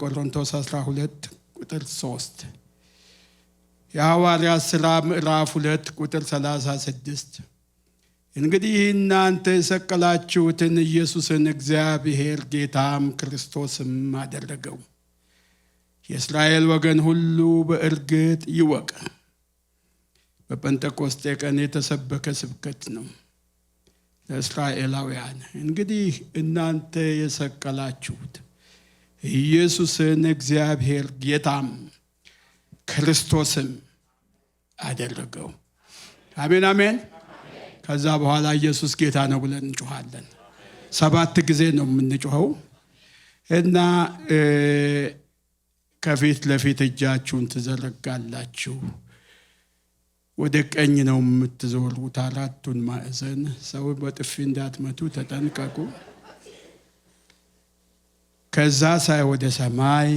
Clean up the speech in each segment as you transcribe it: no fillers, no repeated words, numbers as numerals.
ቆሮንቶስ 12 ቁጥር 3 የሐዋርያት ሥራ ምዕራፍ 2 ቁጥር 36 እንግዲህ እናንተ የሰቀላችሁትን ኢየሱስን እግዚአብሔር ጌታም ክርስቶስም አደረገው። የእስራኤል ወገን ሁሉ በእርግጥ ይወቅ። በጴንጤቆስጤ ቀን የተሰበከ ስብከት ነው ለእስራኤላውያን። እንግዲህ እናንተ የሰቀላችሁት ኢየሱስን እግዚአብሔር ጌታም ክርስቶስም አደረገው። አሜን አሜን። ከዛ በኋላ ኢየሱስ ጌታ ነው ብለን እንጮሃለን። 7 ጊዜ ነው የምንጮኸው እና ከፊት ለፊት እጃችሁን ትዘረጋላችሁ። ወደ ቀኝ ነው የምትዞሩት፣ 4ቱን ማዕዘን። ሰው በጥፊ እንዳትመቱ ተጠንቀቁ። ከዛ ወደ ሰማይ፣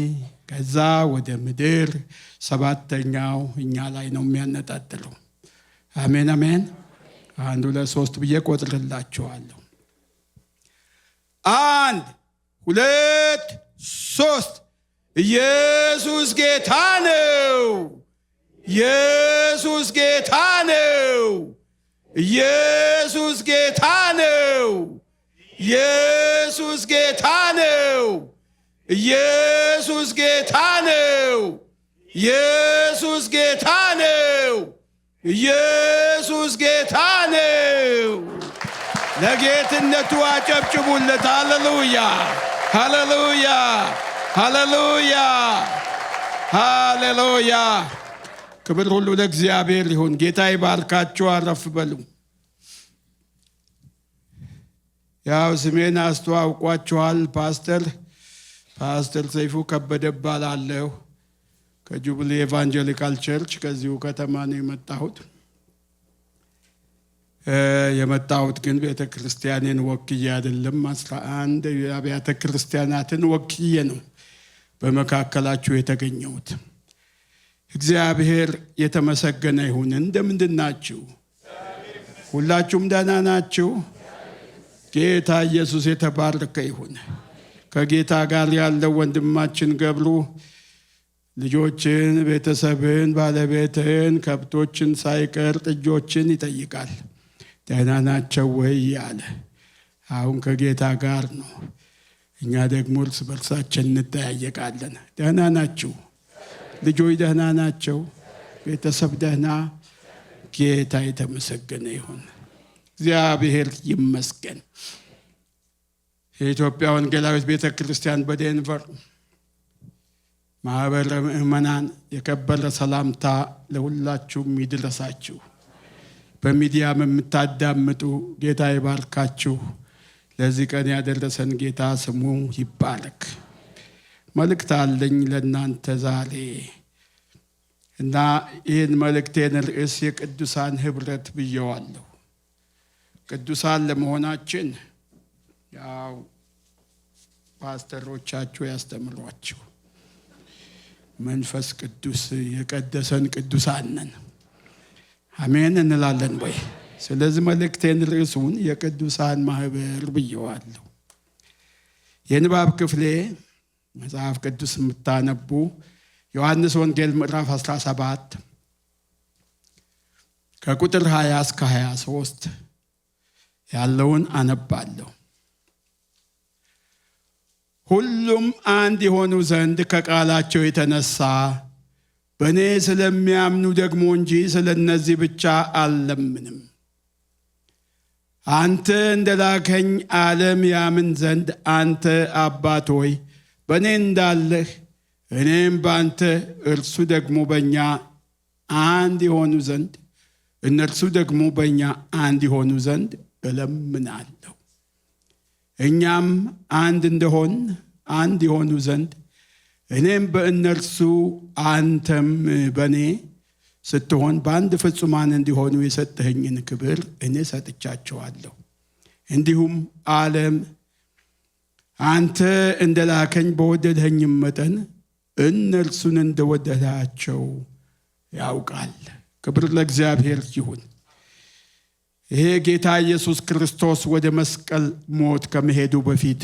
ከዛ ወደ ምድር። 7ኛው እኛ ላይ ነው የሚያነጣጥለው። አሜን አሜን። 1 2 3 ብዬ ቆጥርላችኋለሁ። 1 2 3 ኢየሱስ ጌታ ነው። ኢየሱስ ጌታ ነው። ኢየሱስ ጌታ ነው። ኢየሱስ ጌታ ነው። ኢየሱስ ጌታ ነው። ኢየሱስ ጌታ ነው። ኢየሱስ ጌታ ነው። ለጌትነቱ አጨብጭቡለት። ሃሌሉያ ሃሌሉያ ሃሌሉያ ሃሌሉያ። ክብር ሁሉ ለእግዚአብሔር ይሁን። ጌታ ይባርካችሁ። አረፍ በሉ። ያው ስሜን አስተዋውቋችኋል። ፓስተር ሰይፉ ከበደ እባላለሁ። ከጁብሊ ኤቫንጀሊካል ቸርች ከዚሁ ከተማ ነው የመጣሁት። ግን ቤተ ክርስቲያኔን ወክዬ አይደለም። 11 የአብያተ ክርስቲያናትን ወክዬ ነው በመካከላችሁ የተገኘሁት። እግዚአብሔር የተመሰገነ ይሁን። እንደምንድን ናችሁ? ሁላችሁም ደህና ናችሁ? ጌታ ኢየሱስ የተባረከ ይሁን። ከጌታ ጋር ያለው ወንድማችን ገብሩ ልጆችን፣ ቤተሰብን፣ ባለቤትን፣ ከብቶችን ሳይቀር ጥጆችን ይጠይቃል። ደህና ናቸው ወይ ያለ አሁን ከጌታ ጋር ነው። እኛ ደግሞ እርስ በርሳችን እንጠያየቃለን። ደህና ናችሁ? ልጆች ደህና ናቸው? ቤተሰብ ደህና? ጌታ የተመሰገነ ይሁን። እግዚአብሔር ይመስገን። የኢትዮጵያ ወንጌላዊት ቤተ ክርስቲያን በዴንቨር ማህበረ ምእመናን የከበረ ሰላምታ ለሁላችሁም ይድረሳችሁ። በሚዲያም የምታዳምጡ ጌታ ይባርካችሁ። ለዚህ ቀን ያደረሰን ጌታ ስሙ ይባረክ። መልእክት አለኝ ለእናንተ ዛሬ እና ይህን መልእክቴን ርዕስ የቅዱሳን ህብረት ብየዋለሁ። ቅዱሳን ለመሆናችን ያው ፓስተሮቻችሁ ያስተምሯችሁ። መንፈስ ቅዱስ የቀደሰን ቅዱሳን ነን። አሜን እንላለን ወይ? ስለዚህ መልእክቴን ርዕሱን የቅዱሳን ማህበር ብየዋለሁ። የንባብ ክፍሌ መጽሐፍ ቅዱስ የምታነቡ ዮሐንስ ወንጌል ምዕራፍ 17 ከቁጥር 20 እስከ 23 ያለውን አነባለሁ። ሁሉም አንድ የሆኑ ዘንድ ከቃላቸው የተነሳ በእኔ ስለሚያምኑ ደግሞ እንጂ ስለነዚህ ብቻ አልለምንም። አንተ እንደላከኝ ዓለም ያምን ዘንድ አንተ አባት ሆይ በእኔ እንዳለህ እኔም በአንተ እርሱ ደግሞ በእኛ አንድ የሆኑ ዘንድ እነርሱ ደግሞ በእኛ አንድ የሆኑ ዘንድ እለምናለሁ። እኛም አንድ እንደሆን አንድ የሆኑ ዘንድ እኔም በእነርሱ አንተም በእኔ ስትሆን በአንድ ፍጹማን እንዲሆኑ የሰጠኸኝን ክብር እኔ ሰጥቻቸዋለሁ። እንዲሁም ዓለም አንተ እንደላከኝ በወደድኸኝም መጠን እነርሱን እንደወደዳቸው ያውቃል። ክብር ለእግዚአብሔር ይሁን። ይሄ ጌታ ኢየሱስ ክርስቶስ ወደ መስቀል ሞት ከመሄዱ በፊት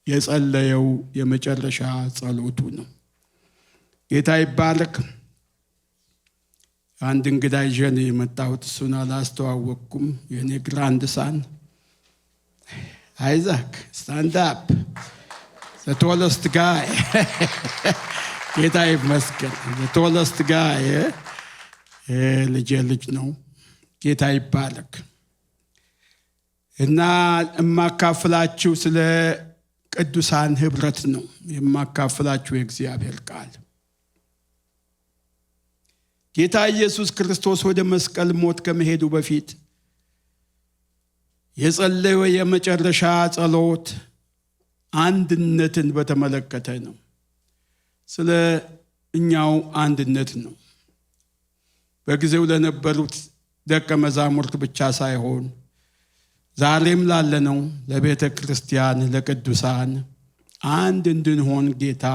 የጸለየው የመጨረሻ ጸሎቱ ነው። ጌታ ይባረክ። አንድ እንግዳ ይዤ ነው የመጣሁት። እሱን አላስተዋወቅኩም። የኔ ግራንድ ሳን አይዛክ ስታንድ አፕ the tallest guy ጌታ ይመስገን። the tallest guy ልጅ ነው። ጌታ ይባረክ። እና የማካፍላችሁ ስለ ቅዱሳን ህብረት ነው የማካፍላችሁ የእግዚአብሔር ቃል። ጌታ ኢየሱስ ክርስቶስ ወደ መስቀል ሞት ከመሄዱ በፊት የጸለየው የመጨረሻ ጸሎት አንድነትን በተመለከተ ነው። ስለ እኛው አንድነት ነው። በጊዜው ለነበሩት ደቀ መዛሙርት ብቻ ሳይሆን ዛሬም ላለነው ለቤተ ክርስቲያን ለቅዱሳን አንድ እንድንሆን ጌታ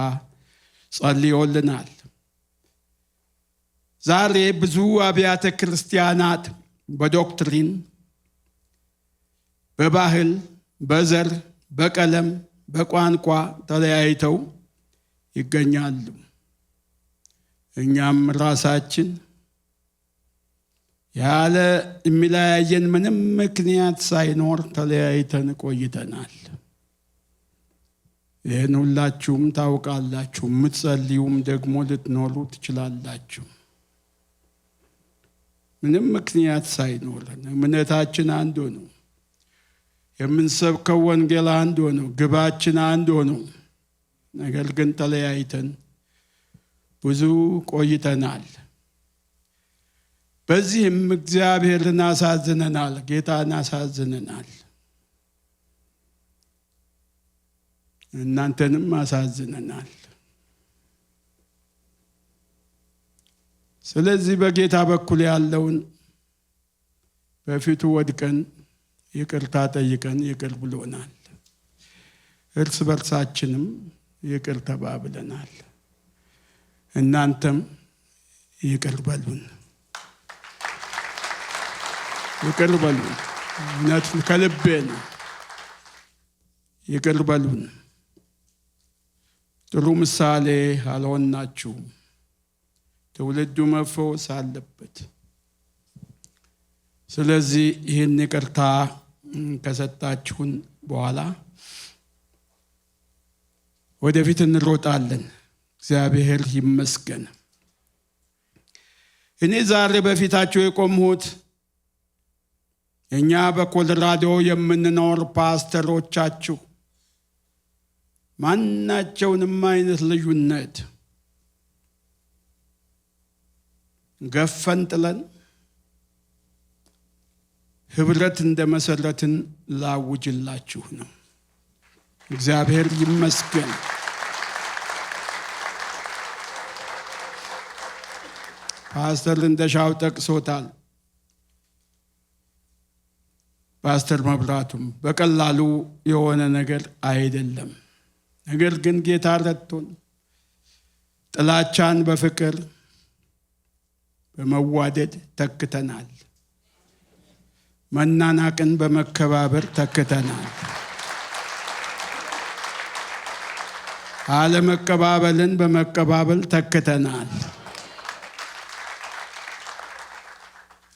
ጸልዮልናል። ዛሬ ብዙ አብያተ ክርስቲያናት በዶክትሪን፣ በባህል፣ በዘር፣ በቀለም፣ በቋንቋ ተለያይተው ይገኛሉ። እኛም ራሳችን ያለ የሚለያየን ምንም ምክንያት ሳይኖር ተለያይተን ቆይተናል። ይህን ሁላችሁም ታውቃላችሁ። የምትጸልዩም ደግሞ ልትኖሩ ትችላላችሁ። ምንም ምክንያት ሳይኖረን እምነታችን አንድ ነው። የምንሰብከው ወንጌል አንድ ነው። ግባችን አንድ ነው። ነገር ግን ተለያይተን ብዙ ቆይተናል። በዚህም እግዚአብሔርን አሳዝነናል፣ ጌታን አሳዝነናል፣ እናንተንም አሳዝነናል። ስለዚህ በጌታ በኩል ያለውን በፊቱ ወድቀን ይቅርታ ጠይቀን ይቅር ብሎናል። እርስ በርሳችንም ይቅር ተባብለናል። እናንተም ይቅር በሉን፣ ይቅር በሉን። እውነት ከልቤ ነው። ይቅር በሉን። ጥሩ ምሳሌ አልሆናችሁም። ትውልዱ መፈወስ አለበት። ስለዚህ ይህን ይቅርታ ከሰጣችሁን በኋላ ወደፊት እንሮጣለን። እግዚአብሔር ይመስገን። እኔ ዛሬ በፊታችሁ የቆምሁት እኛ በኮሎራዶ የምንኖር ፓስተሮቻችሁ ማናቸውንም አይነት ልዩነት ገፈን ጥለን ህብረት እንደመሰረትን ላውጅላችሁ ነው። እግዚአብሔር ይመስገን። ፓስተር እንደሻው ጠቅሶታል። ፓስተር መብራቱም በቀላሉ የሆነ ነገር አይደለም። ነገር ግን ጌታ ረድቶን ጥላቻን በፍቅር በመዋደድ ተክተናል። መናናቅን በመከባበር ተክተናል። አለመቀባበልን በመቀባበል ተክተናል።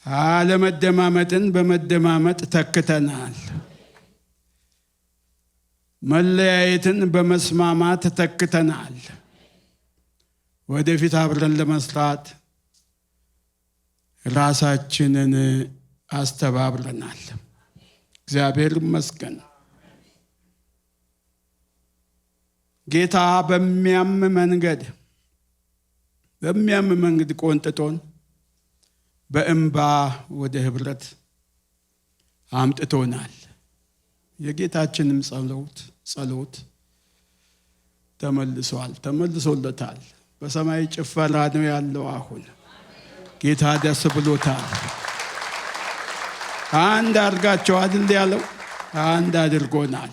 አለመደማመጥን በመደማመጥ ተክተናል። መለያየትን በመስማማት ተክተናል። ወደፊት አብረን ለመስራት ራሳችንን አስተባብረናል። እግዚአብሔር ይመስገን። ጌታ በሚያም መንገድ ቆንጥጦን በእንባ ወደ ህብረት አምጥቶናል። የጌታችንም ጸሎት ተመልሶለታል። በሰማይ ጭፈራ ነው ያለው። አሁን ጌታ ደስ ብሎታል። አንድ አድርጋቸው አይደል ያለው? አንድ አድርጎናል።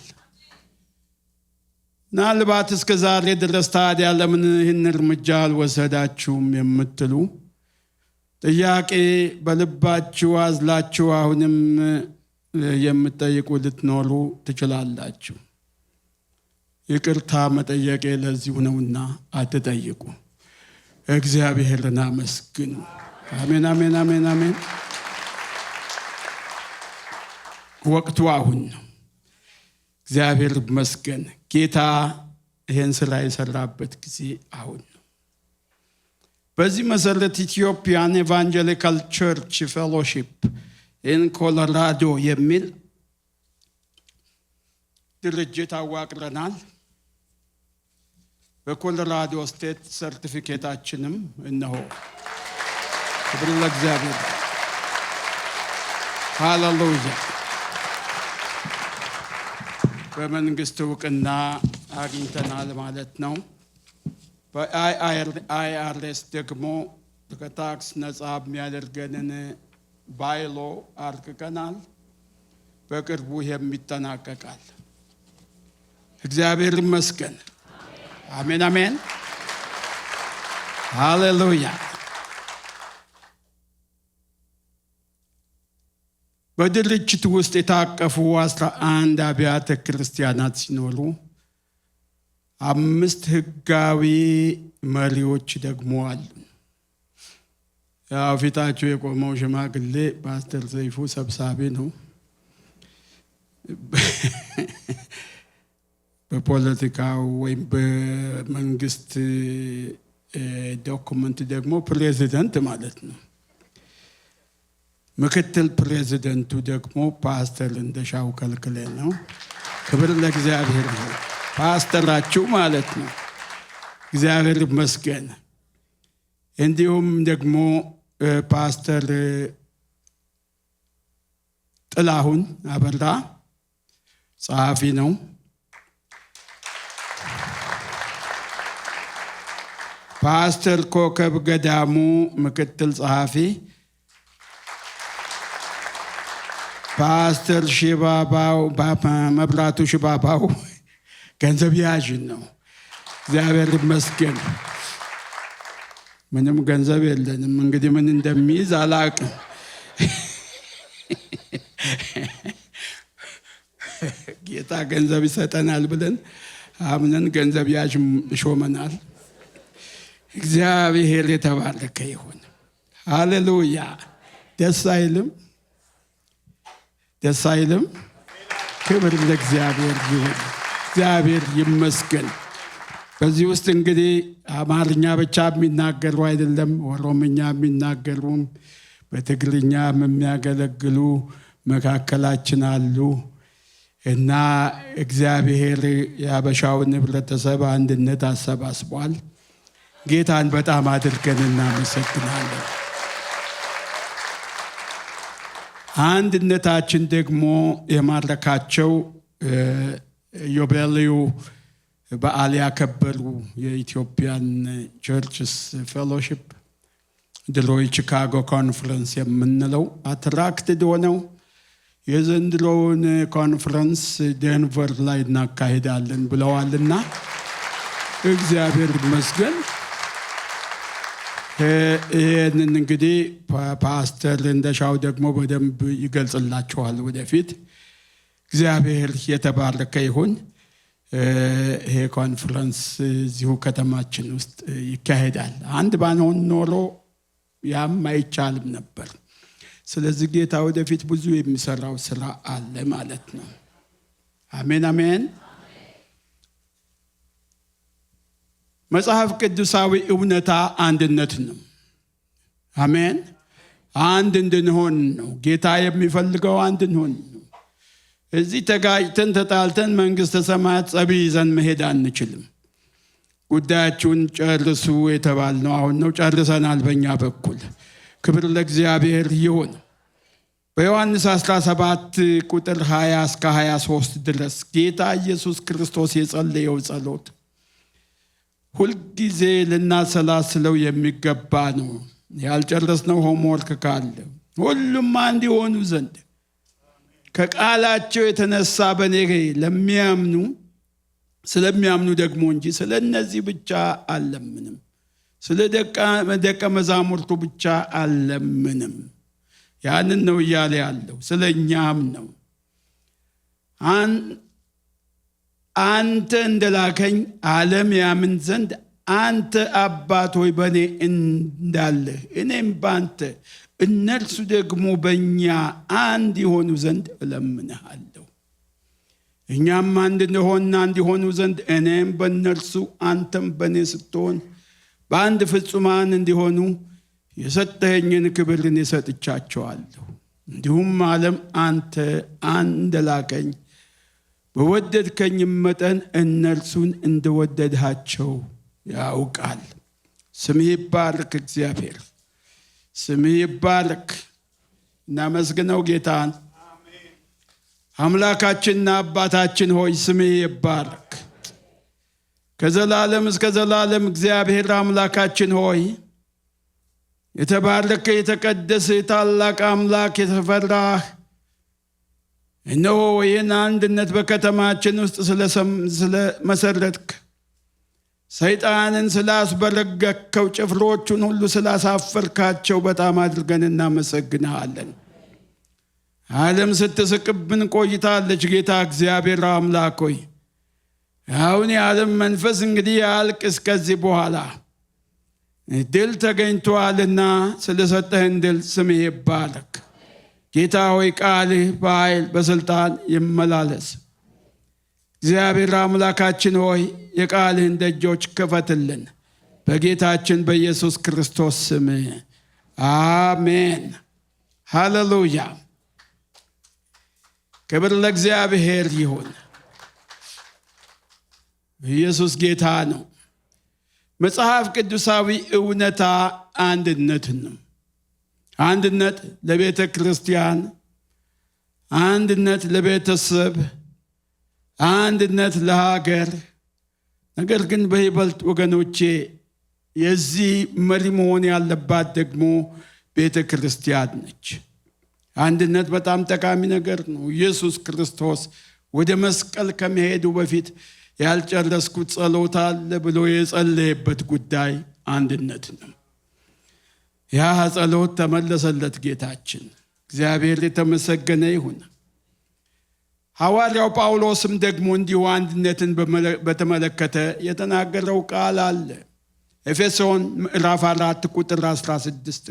ምናልባት እስከ ዛሬ ድረስ ታዲያ ለምን ይህን እርምጃ አልወሰዳችሁም የምትሉ ጥያቄ በልባችሁ አዝላችሁ አሁንም የምትጠይቁ ልትኖሩ ትችላላችሁ። ይቅርታ መጠየቄ ለዚሁ ነውና አትጠይቁ። እግዚአብሔርን አመስግኑ። አሜን አሜን አሜን አሜን። ወቅቱ አሁን ነው። እግዚአብሔር ይመስገን። ጌታ ይህን ስራ የሰራበት ጊዜ አሁን ነው። በዚህ መሰረት ኢትዮጵያን ኤቫንጀሊካል ቸርች ፌሎሺፕ ኢን ኮሎራዶ የሚል ድርጅት አዋቅረናል። በኮሎራዶ ስቴት ሰርቲፊኬታችንም እነሆ። ክብር ለእግዚአብሔር። ሃሌሉያ። በመንግስት እውቅና አግኝተናል ማለት ነው። በአይአርኤስ ደግሞ ከታክስ ነፃ የሚያደርገንን ባይሎ አርቅቀናል። በቅርቡ የሚጠናቀቃል። እግዚአብሔር ይመስገን። አሜን አሜን ሃሌሉያ። በድርጅት ውስጥ የታቀፉ 11 አብያተ ክርስቲያናት ሲኖሩ 5 ህጋዊ መሪዎች ደግሞ አሉ። ያው ፊታቸው የቆመው ሽማግሌ ፓስተር ዘይፉ ሰብሳቢ ነው። በፖለቲካው ወይም በመንግስት ዶክመንት ደግሞ ፕሬዚደንት ማለት ነው። ምክትል ፕሬዚደንቱ ደግሞ ፓስተር እንደሻው ከልክሌ ነው። ክብር ለእግዚአብሔር ነው። ፓስተራችሁ ማለት ነው። እግዚአብሔር ይመስገን። እንዲሁም ደግሞ ፓስተር ጥላሁን አበራ ጸሐፊ ነው። ፓስተር ኮከብ ገዳሙ ምክትል ጸሐፊ፣ ፓስተር ሽባባው መብራቱ ሽባባው ገንዘብ ያዥ ነው። እግዚአብሔር ይመስገን። ምንም ገንዘብ የለንም። እንግዲህ ምን እንደሚይዝ አላውቅም። ጌታ ገንዘብ ይሰጠናል ብለን አምነን ገንዘብ ያዥ ሾመናል። እግዚአብሔር የተባረከ ይሁን። ሃሌሉያ። ደስ አይልም? ደስ አይልም? ክብር ለእግዚአብሔር ይሁን። እግዚአብሔር ይመስገን። በዚህ ውስጥ እንግዲህ አማርኛ ብቻ የሚናገሩ አይደለም፣ ኦሮምኛ የሚናገሩም በትግርኛ የሚያገለግሉ መካከላችን አሉ እና እግዚአብሔር የሀበሻውን ህብረተሰብ አንድነት አሰባስቧል። ጌታን በጣም አድርገን እናመሰግናለን። አንድነታችን ደግሞ የማረካቸው ዮቤልዩ በዓል ያከበሩ የኢትዮጵያን ቸርችስ ፌሎሺፕ ድሮ የቺካጎ ኮንፈረንስ የምንለው አትራክትድ ሆነው የዘንድሮውን ኮንፈረንስ ዴንቨር ላይ እናካሄዳለን ብለዋልና እግዚአብሔር ይመስገን። ይህንን እንግዲህ ፓስተር እንደሻው ደግሞ በደንብ ይገልጽላችኋል ወደፊት። እግዚአብሔር የተባረከ ይሁን። ይሄ ኮንፈረንስ እዚሁ ከተማችን ውስጥ ይካሄዳል። አንድ ባንሆን ኖሮ ያም አይቻልም ነበር። ስለዚህ ጌታ ወደፊት ብዙ የሚሰራው ስራ አለ ማለት ነው። አሜን አሜን። መጽሐፍ ቅዱሳዊ እውነታ አንድነት ነው። አሜን። አንድ እንድንሆን ነው ጌታ የሚፈልገው፣ አንድ እንሆን ነው። እዚህ ተጋጭተን ተጣልተን መንግስተ ሰማያት ጸብ ይዘን መሄድ አንችልም። ጉዳያችሁን ጨርሱ የተባልነው አሁን ነው። ጨርሰናል በእኛ በኩል። ክብር ለእግዚአብሔር ይሁን። በዮሐንስ 17 ቁጥር 20 እስከ 23 ድረስ ጌታ ኢየሱስ ክርስቶስ የጸለየው ጸሎት ሁልጊዜ ልናሰላስለው የሚገባ ነው። ያልጨረስነው ሆምወርክ ካለ ሁሉም አንድ የሆኑ ዘንድ ከቃላቸው የተነሳ በእኔ ስለሚያምኑ ደግሞ እንጂ ስለ እነዚህ ብቻ አልለምንም፣ ስለ ደቀ መዛሙርቱ ብቻ አልለምንም። ያንን ነው እያለ ያለው፣ ስለ እኛም ነው። አንተ እንደላከኝ ዓለም ያምን ዘንድ አንተ አባት ሆይ በእኔ እንዳለህ እኔም በአንተ እነርሱ ደግሞ በእኛ አንድ ይሆኑ ዘንድ እለምንሃለሁ። እኛም አንድ እንደሆንና እንዲሆኑ ዘንድ እኔም በእነርሱ አንተም በእኔ ስትሆን በአንድ ፍጹማን እንዲሆኑ የሰጠኸኝን ክብር እኔ ሰጥቻቸዋለሁ። እንዲሁም ዓለም አንተ እንደላከኝ በወደድከኝም መጠን እነርሱን እንደወደድሃቸው ያውቃል። ስምህ ይባረክ እግዚአብሔር፣ ስምህ ይባረክ። እናመስግነው ጌታን። አምላካችንና አባታችን ሆይ ስምህ ይባረክ። ከዘላለም እስከ ዘላለም እግዚአብሔር አምላካችን ሆይ የተባረከ የተቀደሰ ታላቅ አምላክ የተፈራህ እነሆ ይህን አንድነት በከተማችን ውስጥ ስለመሰረትክ ሰይጣንን ስላስበረገከው ጭፍሮቹን ሁሉ ስላሳፈርካቸው በጣም አድርገን እናመሰግንሃለን። ዓለም ስትስቅብን ቆይታለች። ጌታ እግዚአብሔር አምላክ ሆይ አሁን የዓለም መንፈስ እንግዲህ ያልቅ እስከዚህ በኋላ ድል ተገኝቷልና ስለሰጠህን ድል ስምህ ይባረክ። ጌታ ሆይ ቃልህ በኃይል በስልጣን ይመላለስ። እግዚአብሔር አምላካችን ሆይ የቃልህን ደጆች ክፈትልን፣ በጌታችን በኢየሱስ ክርስቶስ ስም አሜን። ሃሌሉያ። ክብር ለእግዚአብሔር ይሁን። ኢየሱስ ጌታ ነው። መጽሐፍ ቅዱሳዊ እውነታ አንድነት ነው። አንድነት ለቤተ ክርስቲያን፣ አንድነት ለቤተሰብ፣ አንድነት ለሀገር። ነገር ግን በይበልጥ ወገኖቼ የዚህ መሪ መሆን ያለባት ደግሞ ቤተ ክርስቲያን ነች። አንድነት በጣም ጠቃሚ ነገር ነው። ኢየሱስ ክርስቶስ ወደ መስቀል ከመሄዱ በፊት ያልጨረስኩት ጸሎት አለ ብሎ የጸለየበት ጉዳይ አንድነት ነው። ያ ጸሎት ተመለሰለት ጌታችን። እግዚአብሔር የተመሰገነ ይሁን። ሐዋርያው ጳውሎስም ደግሞ እንዲሁ አንድነትን በተመለከተ የተናገረው ቃል አለ። ኤፌሶን ምዕራፍ 4 ቁጥር 16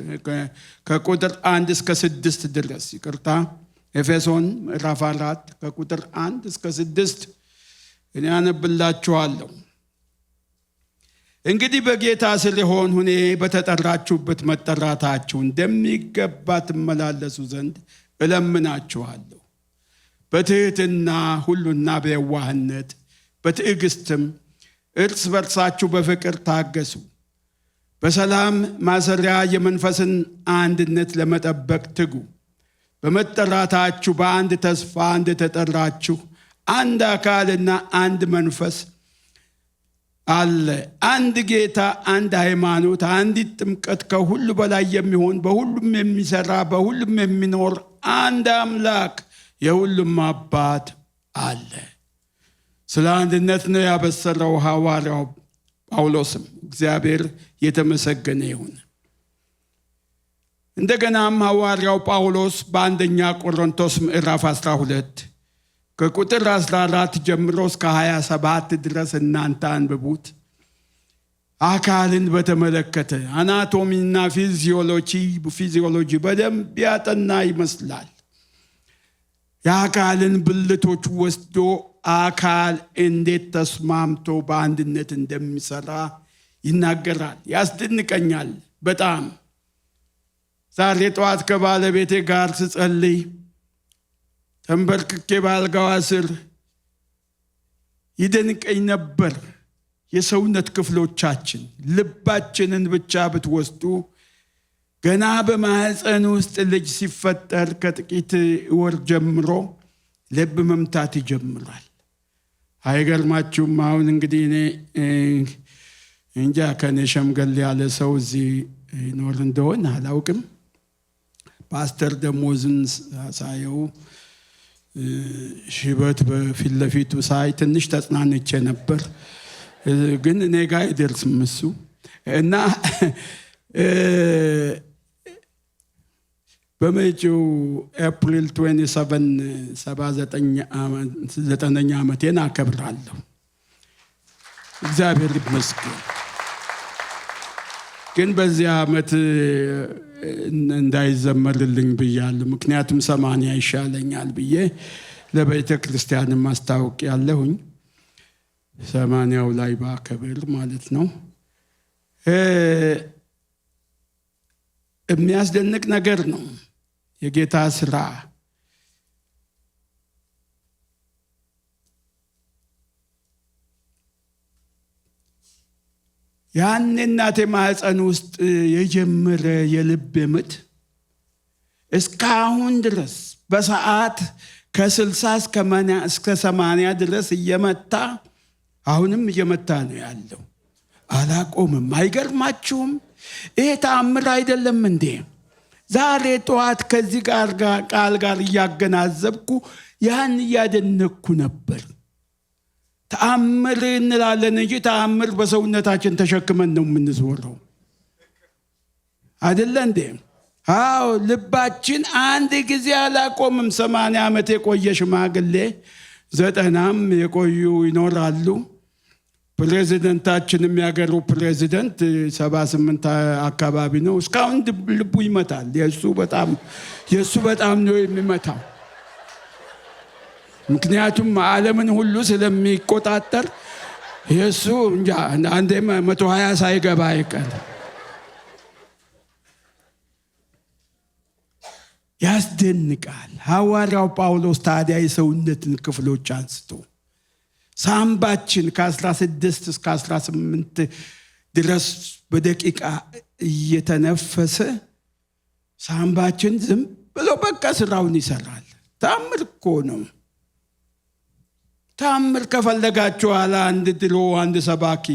ከቁጥር 1 እስከ 6 ድረስ ይቅርታ፣ ኤፌሶን ምዕራፍ 4 ከቁጥር 1 እስከ 6 እኔ አነብላችኋለሁ። እንግዲህ በጌታ ስለሆን ሁኔ በተጠራችሁበት መጠራታችሁ እንደሚገባ ትመላለሱ ዘንድ እለምናችኋለሁ። በትህትና ሁሉና በየዋህነት በትዕግስትም እርስ በርሳችሁ በፍቅር ታገሱ። በሰላም ማሰሪያ የመንፈስን አንድነት ለመጠበቅ ትጉ። በመጠራታችሁ በአንድ ተስፋ እንደተጠራችሁ አንድ አካልና አንድ መንፈስ አለ። አንድ ጌታ፣ አንድ ሃይማኖት፣ አንዲት ጥምቀት፣ ከሁሉ በላይ የሚሆን በሁሉም የሚሰራ በሁሉም የሚኖር አንድ አምላክ የሁሉም አባት አለ። ስለ አንድነት ነው ያበሰረው ሐዋርያው ጳውሎስም። እግዚአብሔር የተመሰገነ ይሁን። እንደገናም ሐዋርያው ጳውሎስ በአንደኛ ቆሮንቶስ ምዕራፍ 12 ከቁጥር 14 ጀምሮ እስከ 27 ድረስ እናንተ አንብቡት። አካልን በተመለከተ አናቶሚና ፊዚዮሎጂ በደንብ ያጠና ይመስላል። የአካልን ብልቶች ወስዶ አካል እንዴት ተስማምቶ በአንድነት እንደሚሰራ ይናገራል። ያስደንቀኛል በጣም። ዛሬ ጠዋት ከባለቤቴ ጋር ስጸልይ ተንበርክኬ ባልጋዋ ስር ይደንቀኝ ነበር። የሰውነት ክፍሎቻችን ልባችንን ብቻ ብትወስዱ ገና በማህፀን ውስጥ ልጅ ሲፈጠር ከጥቂት ወር ጀምሮ ልብ መምታት ይጀምራል። አይገርማችሁም? አሁን እንግዲህ እኔ እንጃ ከኔ ሸምገል ያለ ሰው እዚህ ይኖር እንደሆነ አላውቅም። ፓስተር ደሞዝን ሳየው ሽበት በፊት ለፊቱ ሳይ ትንሽ ተጽናንቼ ነበር። ግን እኔ ጋር አይደርስም እሱ እና በመጪው ኤፕሪል 27 79ኛ ዓመቴን አከብራለሁ። እግዚአብሔር ይመስገን። ግን በዚህ ዓመት እንዳይዘመርልኝ ብያለሁ። ምክንያቱም 80 ይሻለኛል ብዬ ለቤተ ክርስቲያን ማስታወቅ ያለሁኝ 80ው ላይ ባከብር ማለት ነው። የሚያስደንቅ ነገር ነው የጌታ ስራ። ያን እናቴ ማህፀን ውስጥ የጀመረ የልብ ምት እስካሁን ድረስ በሰዓት ከ60 እስከ 80 ድረስ እየመታ አሁንም እየመታ ነው ያለው። አላቆምም። አይገርማችሁም? ይሄ ተአምር አይደለም እንዴ? ዛሬ ጠዋት ከዚህ ቃል ጋር እያገናዘብኩ ያን እያደነኩ ነበር። ተአምር እንላለን እንጂ ተአምር በሰውነታችን ተሸክመን ነው የምንዞረው አይደለ እንዴ? አዎ፣ ልባችን አንድ ጊዜ አላቆምም። 80 ዓመት የቆየ ሽማግሌ 90ም የቆዩ ይኖራሉ። ፕሬዚደንታችን የሚያገሩ ፕሬዚደንት 78 አካባቢ ነው። እስካሁን ልቡ ይመታል። የሱ በጣም ነው የሚመታው። ምክንያቱም ዓለምን ሁሉ ስለሚቆጣጠር የሱ እንጃ አንዴ 120 ሳይገባ አይቀር። ያስደንቃል። ሐዋርያው ጳውሎስ ታዲያ የሰውነትን ክፍሎች አንስቶ ሳምባችን ከ16 እስከ 18 ድረስ በደቂቃ እየተነፈሰ ሳምባችን ዝም ብሎ በቃ ስራውን ይሰራል። ታምር እኮ ነው። ታምር ከፈለጋችሁ አንድ ሰባኪ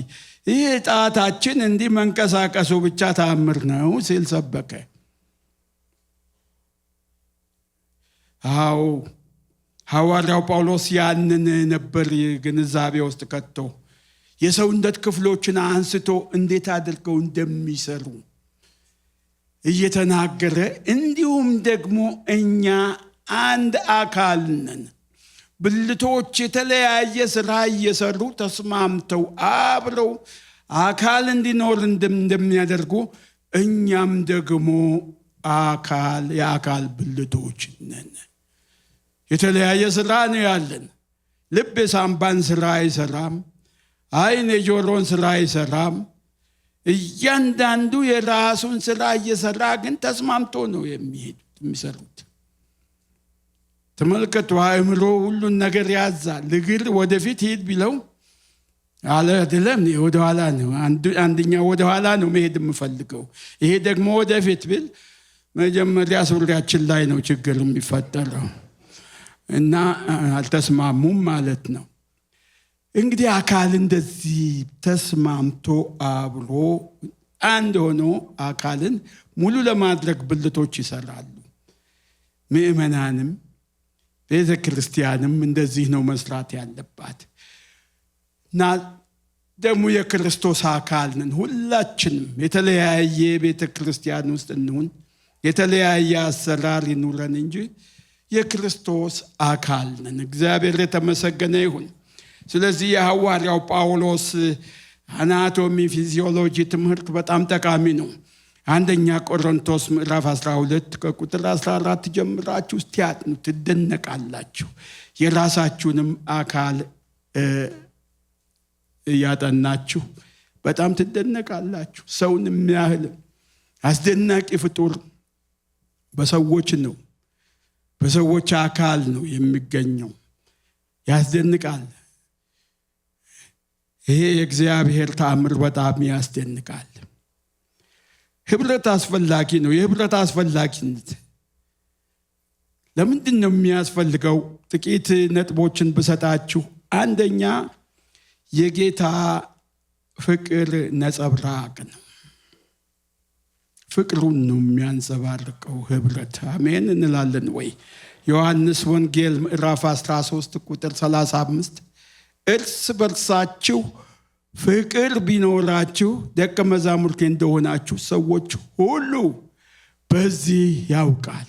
ይህ ጣታችን እንዲህ መንቀሳቀሱ ብቻ ታምር ነው ሲል ሰበከ። አዎ፣ ሐዋርያው ጳውሎስ ያንን ነበር ግንዛቤ ውስጥ ከቶ የሰውነት ክፍሎችን አንስቶ እንዴት አድርገው እንደሚሰሩ እየተናገረ፣ እንዲሁም ደግሞ እኛ አንድ አካል ነን። ብልቶች የተለያየ ስራ እየሰሩ ተስማምተው አብረው አካል እንዲኖር እንደሚያደርጉ እኛም ደግሞ የአካል ብልቶች ነን። የተለያየ ስራ ነው ያለን። ልብ የሳምባን ስራ አይሰራም። ዓይን የጆሮን ስራ አይሰራም። እያንዳንዱ የራሱን ስራ እየሰራ ግን ተስማምቶ ነው የሚሰሩት። ተመልከቱ፣ አእምሮ ሁሉን ነገር ያዛል። እግር ወደፊት ሂድ ቢለው አለ አይደለም፣ ወደኋላ ነው። አንደኛው ወደኋላ ነው መሄድ የምፈልገው፣ ይሄ ደግሞ ወደፊት ቢል መጀመሪያ ሱሪያችን ላይ ነው ችግር የሚፈጠረው እና አልተስማሙም ማለት ነው። እንግዲህ አካል እንደዚህ ተስማምቶ አብሮ አንድ ሆኖ አካልን ሙሉ ለማድረግ ብልቶች ይሰራሉ። ምእመናንም ቤተ ክርስቲያንም እንደዚህ ነው መስራት ያለባት እና ደግሞ የክርስቶስ አካል ነን ሁላችንም። የተለያየ ቤተ ክርስቲያን ውስጥ እንሁን፣ የተለያየ አሰራር ይኑረን እንጂ የክርስቶስ አካል ነን። እግዚአብሔር የተመሰገነ ይሁን። ስለዚህ የሐዋርያው ጳውሎስ አናቶሚ ፊዚዮሎጂ ትምህርት በጣም ጠቃሚ ነው። አንደኛ ቆሮንቶስ ምዕራፍ 12 ከቁጥር 14 ጀምራችሁ እስቲያጥኑ ትደነቃላችሁ። የራሳችሁንም አካል እያጠናችሁ በጣም ትደነቃላችሁ። ሰውን የሚያህል አስደናቂ ፍጡር በሰዎች ነው፣ በሰዎች አካል ነው የሚገኘው። ያስደንቃል። ይሄ የእግዚአብሔር ተአምር በጣም ያስደንቃል። ህብረት አስፈላጊ ነው። የህብረት አስፈላጊነት ለምንድን ነው የሚያስፈልገው? ጥቂት ነጥቦችን ብሰጣችሁ፣ አንደኛ የጌታ ፍቅር ነጸብራቅ ነው። ፍቅሩን ነው የሚያንጸባርቀው ህብረት። አሜን እንላለን ወይ? ዮሐንስ ወንጌል ምዕራፍ 13 ቁጥር 35 እርስ በርሳችሁ ፍቅር ቢኖራችሁ ደቀ መዛሙርቴ እንደሆናችሁ ሰዎች ሁሉ በዚህ ያውቃሉ።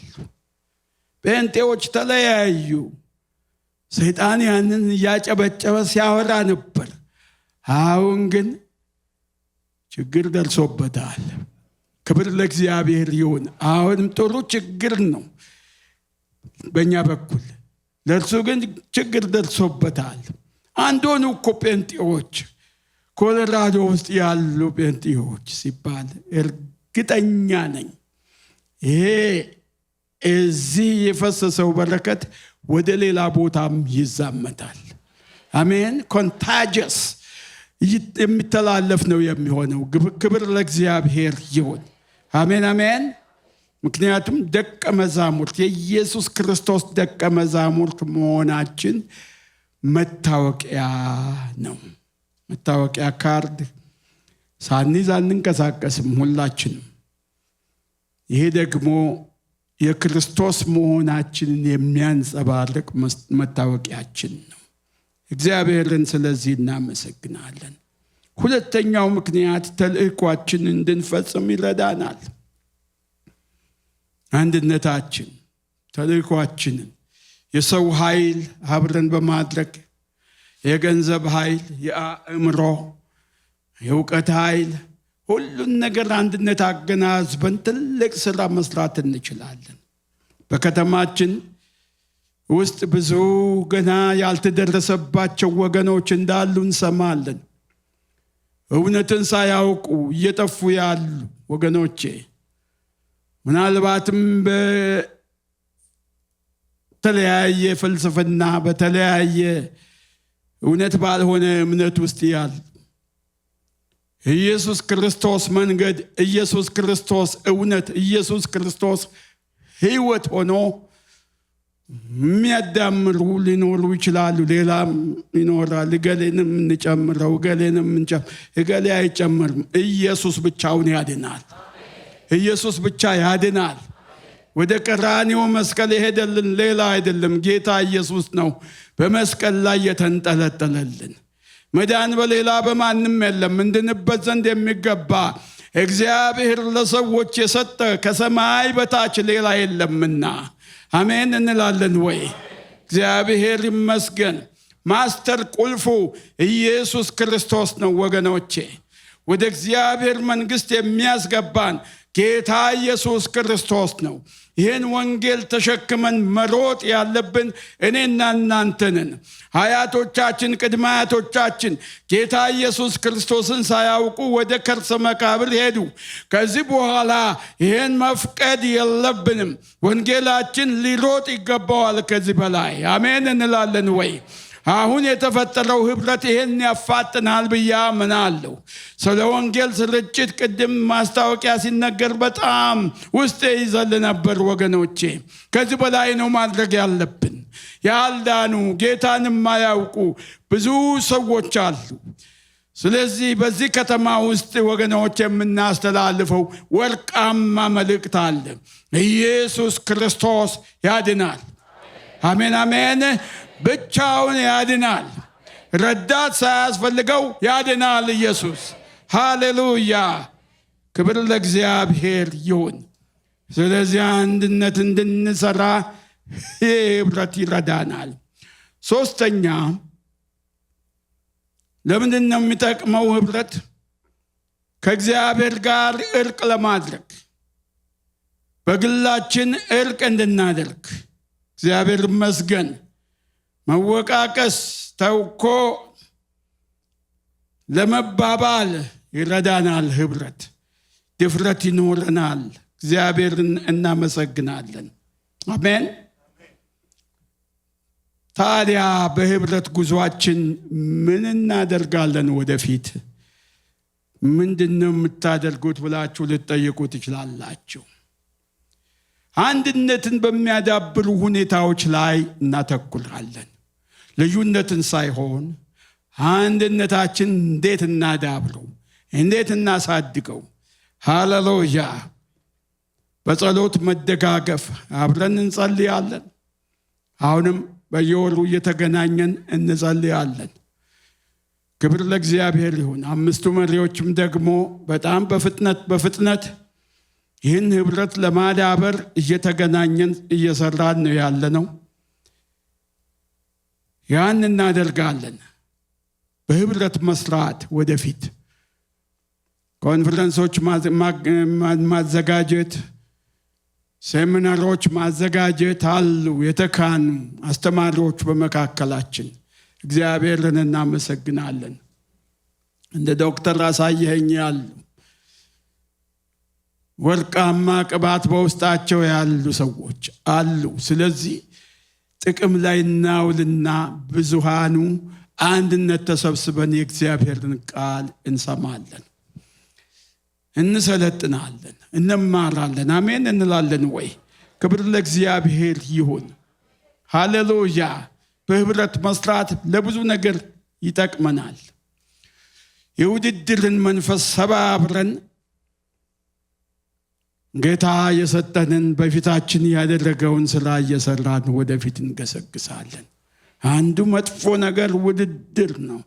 ጴንጤዎች ተለያዩ። ሰይጣን ያንን እያጨበጨበ ሲያወራ ነበር። አሁን ግን ችግር ደርሶበታል። ክብር ለእግዚአብሔር ይሁን። አሁንም ጥሩ ችግር ነው በእኛ በኩል፣ ለእርሱ ግን ችግር ደርሶበታል። አንዱን እኮ ጴንጤዎች ኮሎራዶ ውስጥ ያሉ ጴንጤዎች ሲባል እርግጠኛ ነኝ ይሄ እዚህ የፈሰሰው በረከት ወደ ሌላ ቦታም ይዛመታል። አሜን። ኮንታጀስ የሚተላለፍ ነው የሚሆነው። ክብር ለእግዚአብሔር ይሁን። አሜን አሜን። ምክንያቱም ደቀ መዛሙርት የኢየሱስ ክርስቶስ ደቀ መዛሙርት መሆናችን መታወቂያ ነው። መታወቂያ ካርድ ሳንይዝ አንንቀሳቀስም ሁላችንም። ይሄ ደግሞ የክርስቶስ መሆናችንን የሚያንጸባርቅ መታወቂያችን ነው። እግዚአብሔርን ስለዚህ እናመሰግናለን። ሁለተኛው ምክንያት ተልእኳችንን እንድንፈጽም ይረዳናል። አንድነታችን ተልእኳችንን የሰው ኃይል አብረን በማድረግ የገንዘብ ኃይል፣ የአእምሮ፣ የእውቀት ኃይል፣ ሁሉን ነገር አንድነት አገናዝበን ትልቅ ስራ መስራት እንችላለን። በከተማችን ውስጥ ብዙ ገና ያልተደረሰባቸው ወገኖች እንዳሉ እንሰማለን። እውነትን ሳያውቁ እየጠፉ ያሉ ወገኖቼ፣ ምናልባትም በተለያየ ፍልስፍና በተለያየ እውነት ባልሆነ እምነት ውስጥ ያሉ ኢየሱስ ክርስቶስ መንገድ፣ ኢየሱስ ክርስቶስ እውነት፣ ኢየሱስ ክርስቶስ ሕይወት ሆኖ የሚያዳምሩ ሊኖሩ ይችላሉ። ሌላም ይኖራል። እገሌንም እንጨምረው፣ እገሌንም እገሌ አይጨምርም። ኢየሱስ ብቻውን ያድናል። ኢየሱስ ብቻ ያድናል። ወደ ቀራንዮ መስቀል የሄደልን ሌላ አይደለም፣ ጌታ ኢየሱስ ነው በመስቀል ላይ የተንጠለጠለልን። መዳን በሌላ በማንም የለም። እንድንበት ዘንድ የሚገባ እግዚአብሔር ለሰዎች የሰጠ ከሰማይ በታች ሌላ የለምና አሜን እንላለን ወይ? እግዚአብሔር ይመስገን። ማስተር ቁልፉ ኢየሱስ ክርስቶስ ነው ወገኖቼ። ወደ እግዚአብሔር መንግሥት የሚያስገባን ጌታ ኢየሱስ ክርስቶስ ነው። ይህን ወንጌል ተሸክመን መሮጥ ያለብን እኔና እናንተ ነን። አያቶቻችን፣ ቅድመ አያቶቻችን ጌታ ኢየሱስ ክርስቶስን ሳያውቁ ወደ ከርሰ መቃብር ሄዱ። ከዚህ በኋላ ይህን መፍቀድ የለብንም። ወንጌላችን ሊሮጥ ይገባዋል ከዚህ በላይ አሜን እንላለን ወይ? አሁን የተፈጠረው ህብረት ይሄን ያፋጥናል ብዬ አምናለሁ። ስለ ወንጌል ስርጭት ቅድም ማስታወቂያ ሲነገር በጣም ውስጤ ይዘል ነበር ወገኖቼ። ከዚህ በላይ ነው ማድረግ ያለብን። ያልዳኑ ጌታን የማያውቁ ብዙ ሰዎች አሉ። ስለዚህ በዚህ ከተማ ውስጥ ወገኖች የምናስተላልፈው ወርቃማ መልእክት አለ። ኢየሱስ ክርስቶስ ያድናል። አሜን አሜን። ብቻውን ያድናል። ረዳት ሳያስፈልገው ያድናል ኢየሱስ። ሃሌሉያ! ክብር ለእግዚአብሔር ይሁን። ስለዚህ አንድነት እንድንሰራ ህብረት ይረዳናል። ሶስተኛ ለምንድን ነው የሚጠቅመው ህብረት? ከእግዚአብሔር ጋር እርቅ ለማድረግ በግላችን እርቅ እንድናደርግ እግዚአብሔር ይመስገን። መወቃቀስ ተውኮ ለመባባል ይረዳናል። ህብረት ድፍረት ይኖረናል። እግዚአብሔርን እናመሰግናለን። አሜን። ታዲያ በህብረት ጉዟችን ምን እናደርጋለን? ወደፊት ምንድነው የምታደርጉት ብላችሁ ልትጠይቁ ትችላላችሁ። አንድነትን በሚያዳብሩ ሁኔታዎች ላይ እናተኩራለን። ልዩነትን ሳይሆን አንድነታችን እንዴት እናዳብረው፣ እንዴት እናሳድገው። ሃሌሉያ! በጸሎት መደጋገፍ፣ አብረን እንጸልያለን። አሁንም በየወሩ እየተገናኘን እንጸልያለን። ክብር ለእግዚአብሔር ይሁን። 5ቱ መሪዎችም ደግሞ በጣም በፍጥነት ይህን ህብረት ለማዳበር እየተገናኘን እየሰራን ነው ያለነው። ያን እናደርጋለን። በህብረት መስራት ወደፊት ኮንፈረንሶች ማዘጋጀት፣ ሴሚናሮች ማዘጋጀት አሉ። የተካኑ አስተማሪዎች በመካከላችን እግዚአብሔርን እናመሰግናለን። እንደ ዶክተር አሳየኸኝ ያሉ ወርቃማ ቅባት በውስጣቸው ያሉ ሰዎች አሉ። ስለዚህ ጥቅም ላይ እናውልና ብዙሃኑ አንድነት ተሰብስበን የእግዚአብሔርን ቃል እንሰማለን፣ እንሰለጥናለን፣ እንማራለን። አሜን እንላለን ወይ? ክብር ለእግዚአብሔር ይሁን። ሃሌሉያ። በህብረት መስራት ለብዙ ነገር ይጠቅመናል። የውድድርን መንፈስ ሰባብረን ጌታ የሰጠንን በፊታችን ያደረገውን ስራ እየሰራን ወደፊት እንገሰግሳለን። አንዱ መጥፎ ነገር ውድድር ነው።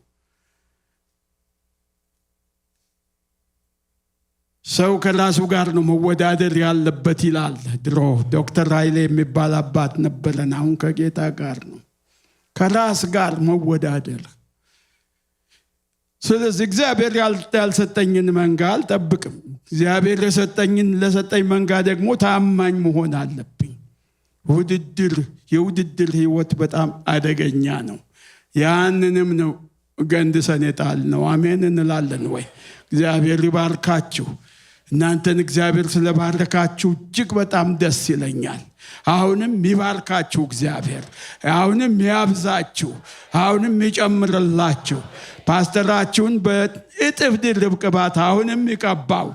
ሰው ከራሱ ጋር ነው መወዳደር ያለበት ይላል ድሮ ዶክተር ኃይሌ የሚባል አባት ነበረን። አሁን ከጌታ ጋር ነው፣ ከራስ ጋር መወዳደር። ስለዚህ እግዚአብሔር ያልሰጠኝን መንጋ አልጠብቅም። እግዚአብሔር ለሰጠኝ መንጋ ደግሞ ታማኝ መሆን አለብኝ። የውድድር ህይወት በጣም አደገኛ ነው። ያንንም ነው ገንድሰን የጣልነው። አሜን እንላለን ወይ? እግዚአብሔር ይባርካችሁ። እናንተን እግዚአብሔር ስለባረካችሁ እጅግ በጣም ደስ ይለኛል። አሁንም ይባርካችሁ እግዚአብሔር። አሁንም ያብዛችሁ፣ አሁንም ይጨምርላችሁ። ፓስተራችሁን በእጥፍ ድርብ ቅባት አሁንም ይቀባው።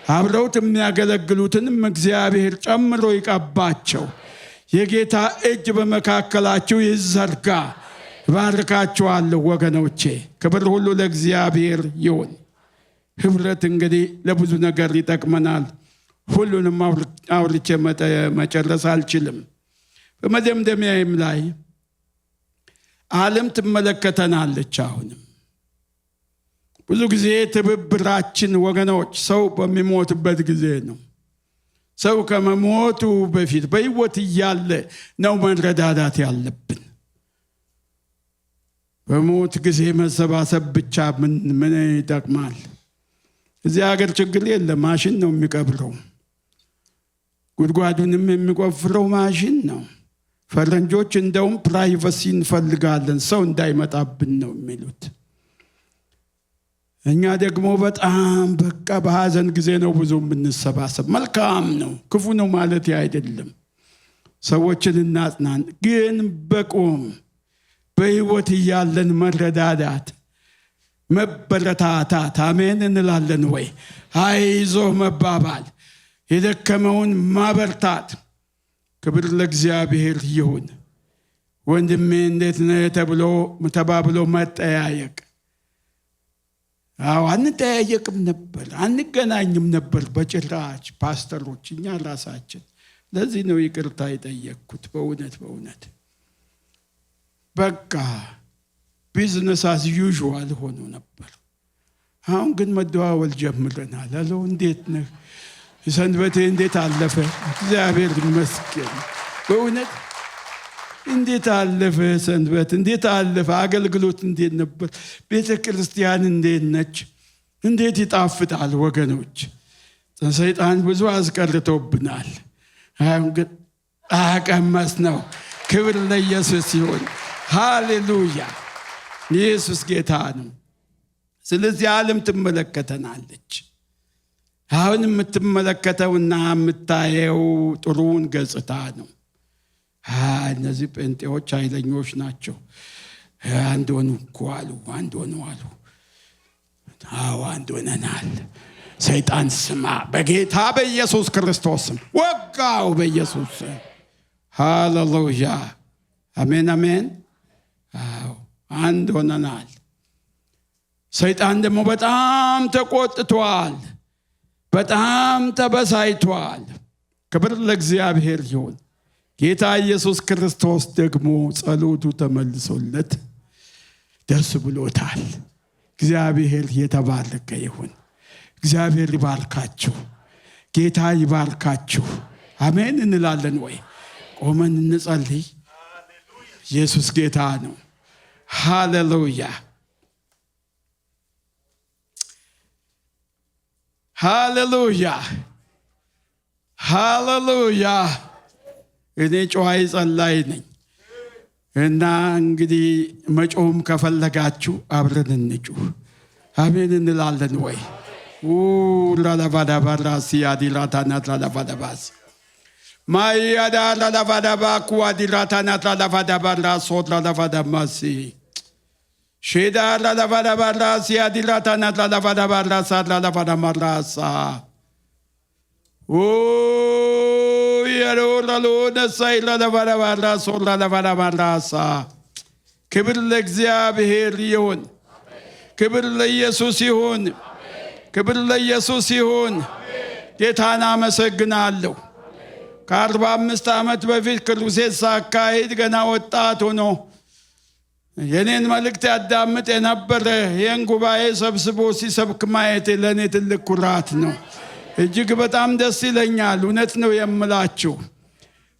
አብረውት የሚያገለግሉትንም እግዚአብሔር ጨምሮ ይቀባቸው። የጌታ እጅ በመካከላችሁ ይዘርጋ። ባርካችኋለሁ ወገኖቼ። ክብር ሁሉ ለእግዚአብሔር ይሁን። ህብረት እንግዲህ ለብዙ ነገር ይጠቅመናል። ሁሉንም አውርቼ መጨረስ አልችልም። በመደምደሚያም ላይ ዓለም ትመለከተናለች። አሁንም ብዙ ጊዜ ትብብራችን ወገኖች ሰው በሚሞትበት ጊዜ ነው። ሰው ከመሞቱ በፊት በህይወት እያለ ነው መረዳዳት ያለብን። በሞት ጊዜ መሰባሰብ ብቻ ምን ይጠቅማል? እዚህ ሀገር ችግር የለም፣ ማሽን ነው የሚቀብረው። ጉድጓዱንም የሚቆፍረው ማሽን ነው። ፈረንጆች እንደውም ፕራይቨሲ እንፈልጋለን ሰው እንዳይመጣብን ነው የሚሉት። እኛ ደግሞ በጣም በቃ በሐዘን ጊዜ ነው ብዙ የምንሰባሰብ። መልካም ነው፣ ክፉ ነው ማለት አይደለም። ሰዎችን እናጽናን፣ ግን በቁም በህይወት እያለን መረዳዳት፣ መበረታታት። አሜን እንላለን ወይ? አይዞህ መባባል፣ የደከመውን ማበርታት። ክብር ለእግዚአብሔር ይሁን። ወንድሜ እንዴት ነህ ተባብሎ መጠያየቅ። አንጠያየቅም ነበር፣ አንገናኝም ነበር በጭራች ፓስተሮች፣ እኛ ራሳችን። ለዚህ ነው ይቅርታ የጠየቅኩት። በእውነት በቃ ቢዝነስ አዝ ዩዥዋል ሆኖ ነበር። አሁን ግን መደዋወል ጀምረናል። አሎ እንዴት ነህ? ሰንበቴ እንዴት አለፈ? እግዚአብሔር ይመስገን። በእውነት እንዴት አለፈ ሰንበት? እንዴት አለፈ አገልግሎት? እንዴት ነበር? ቤተ ክርስቲያን እንዴት ነች? እንዴት ይጣፍጣል ወገኖች። ሰይጣን ብዙ አስቀርቶብናል። አሁን ግን አቀመስ ነው። ክብር ለኢየሱስ ይሁን። ሃሌሉያ። ኢየሱስ ጌታ ነው። ስለዚህ ዓለም ትመለከተናለች። አሁን የምትመለከተውና የምታየው ጥሩውን ገጽታ ነው። እነዚህ ጴንጤዎች ኃይለኞች ናቸው። አንድ ሆኑ እኮ አሉ፣ አንድ ሆኑ አሉ። አንድ ሆነናል። ሰይጣን ስማ፣ በጌታ በኢየሱስ ክርስቶስ ስም ወጋው፣ በኢየሱስ ስም። ሃሌሉያ። አሜን አሜን። አንድ ሆነናል። ሰይጣን ደግሞ በጣም ተቆጥቷል፣ በጣም ተበሳይቷል። ክብር ለእግዚአብሔር ይሁን። ጌታ ኢየሱስ ክርስቶስ ደግሞ ጸሎቱ ተመልሶለት ደስ ብሎታል። እግዚአብሔር የተባረከ ይሁን። እግዚአብሔር ይባርካችሁ። ጌታ ይባርካችሁ። አሜን እንላለን ወይ? ቆመን እንጸልይ። ኢየሱስ ጌታ ነው። ሃሌሉያ ሃሌሉያ ሃሌሉያ። እኔ ጮኻይ ጸላይ ነኝ እና እንግዲህ መጮህም ከፈለጋችሁ አብረን እንጩህ። አሜን እንላለን ወይ? ላላቫዳባራሲ አዲራታናት ላላቫዳባስ ማያዳ ላላቫዳባ ኩአዲራታናት ላላቫዳባራ ሶት ላላቫዳማሲ ሼዳ ላላቫዳባራሲ አዲራታናት ላላቫዳባራ ሳት ላላቫዳማራሳ የሮላሎነሳይ ላላቫዳባራ ሶት ላላቫዳማራሳ። ክብር ለእግዚአብሔር ይሁን። ክብር ለኢየሱስ ይሁን። ክብር ለኢየሱስ ይሁን። ጌታን አመሰግናለሁ። ከ45 ዓመት በፊት ክሩሴድ ሳካሄድ ገና ወጣት ሆኖ የኔን መልእክት ያዳምጥ የነበረ ይህን ጉባኤ ሰብስቦ ሲሰብክ ማየት ለእኔ ትልቅ ኩራት ነው። እጅግ በጣም ደስ ይለኛል። እውነት ነው የምላችሁ።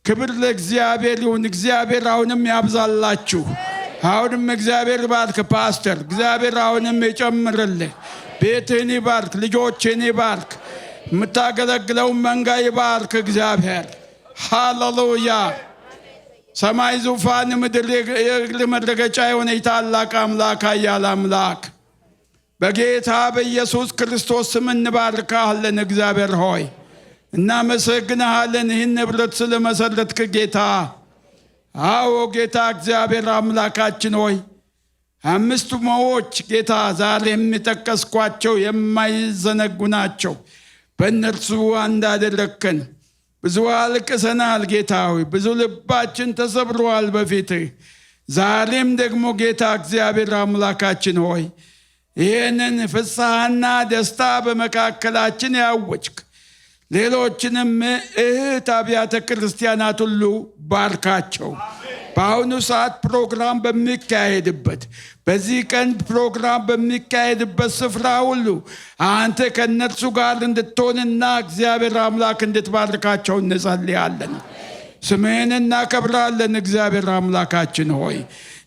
ክብር ለእግዚአብሔር ይሁን። እግዚአብሔር አሁንም ያብዛላችሁ። አሁንም እግዚአብሔር ባርክ ፓስተር። እግዚአብሔር አሁንም ይጨምርልህ። ቤትህን ይባርክ። ልጆችን ይባርክ። የምታገለግለውን መንጋ ይባርክ እግዚአብሔር። ሃሌሉያ። ሰማይ ዙፋን ምድር የእግር መረገጫ የሆነ ታላቅ አምላክ ኃያል አምላክ በጌታ በኢየሱስ ክርስቶስ ስም እንባርካለን። እግዚአብሔር ሆይ እናመሰግንሃለን። ይህን ንብረት ስለመሰረትክ ጌታ። አዎ ጌታ እግዚአብሔር አምላካችን ሆይ 5 ሞዎች ጌታ ዛሬ የሚጠቀስኳቸው የማይዘነጉ ናቸው። በእነርሱ አንድ አደረግከን። ብዙ አልቅሰናል ጌታ ሆይ፣ ብዙ ልባችን ተሰብሯል በፊትህ። ዛሬም ደግሞ ጌታ እግዚአብሔር አምላካችን ሆይ ይህንን ፍስሐና ደስታ በመካከላችን ያወጅክ ሌሎችንም እህት አብያተ ክርስቲያናት ሁሉ ባርካቸው። በአሁኑ ሰዓት ፕሮግራም በሚካሄድበት በዚህ ቀን ፕሮግራም በሚካሄድበት ስፍራ ሁሉ አንተ ከነርሱ ጋር እንድትሆንና እግዚአብሔር አምላክ እንድትባርካቸው እንጸልያለን። ስምህን እናከብራለን። እግዚአብሔር አምላካችን ሆይ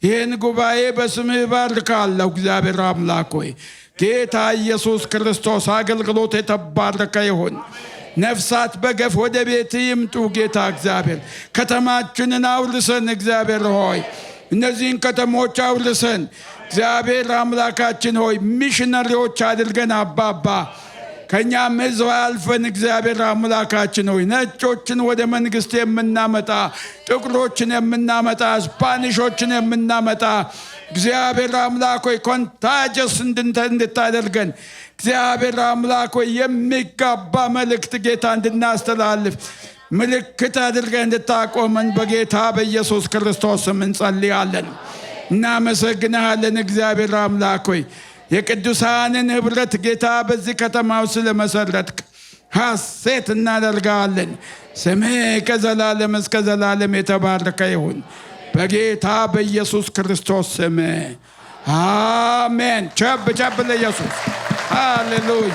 ይህን ጉባኤ በስምህ ባርካለሁ። እግዚአብሔር አምላክ ሆይ ጌታ ኢየሱስ ክርስቶስ አገልግሎት የተባረከ ይሁን። ነፍሳት በገፍ ወደ ቤት ይምጡ። ጌታ እግዚአብሔር ከተማችንን አውርሰን። እግዚአብሔር ሆይ እነዚህን ከተሞች አውርሰን። እግዚአብሔር አምላካችን ሆይ ሚሽነሪዎች አድርገን አባባ ከኛም ሕዝብ አልፈን እግዚአብሔር አምላካችን ሆይ ነጮችን ወደ መንግስት የምናመጣ፣ ጥቁሮችን የምናመጣ፣ ስፓኒሾችን የምናመጣ እግዚአብሔር አምላክ ሆይ ኮንታጀስ እንድታደርገን እግዚአብሔር አምላክ ሆይ የሚጋባ መልእክት ጌታ እንድናስተላልፍ ምልክት አድርገን እንድታቆመን በጌታ በኢየሱስ ክርስቶስ ስም እንጸልያለን። እናመሰግንሃለን እግዚአብሔር አምላክ ሆይ የቅዱሳንን ህብረት ጌታ በዚህ ከተማው ስለመሰረትክ ሐሴት እናደርጋለን። ስምህ ከዘላለም እስከ ዘላለም የተባረከ ይሁን በጌታ በኢየሱስ ክርስቶስ ስም አሜን። ቸብ ቸብ ለኢየሱስ ሃሌሉያ።